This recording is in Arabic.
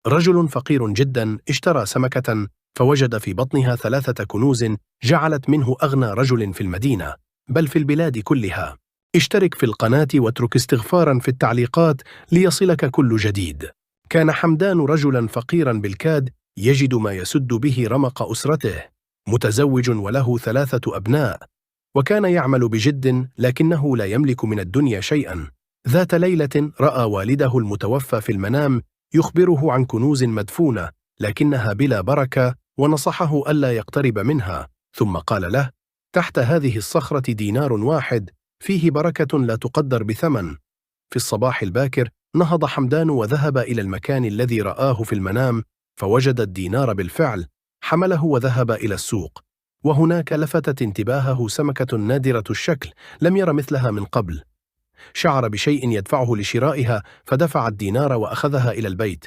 رجل فقير جدا اشترى سمكة فوجد في بطنها 3 كنوز جعلت منه أغنى رجل في المدينة بل في البلاد كلها. اشترك في القناة واترك استغفارا في التعليقات ليصلك كل جديد. كان حمدان رجلا فقيرا بالكاد يجد ما يسد به رمق أسرته، متزوج وله 3 أبناء، وكان يعمل بجد لكنه لا يملك من الدنيا شيئا. ذات ليلة رأى والده المتوفى في المنام يخبره عن كنوز مدفونة لكنها بلا بركة، ونصحه ألا يقترب منها، ثم قال له: تحت هذه الصخرة دينار واحد فيه بركة لا تقدر بثمن. في الصباح الباكر نهض حمدان وذهب إلى المكان الذي رآه في المنام، فوجد الدينار بالفعل، حمله وذهب إلى السوق، وهناك لفتت انتباهه سمكة نادرة الشكل لم ير مثلها من قبل. شعر بشيء يدفعه لشرائها فدفع الدينار وأخذها إلى البيت.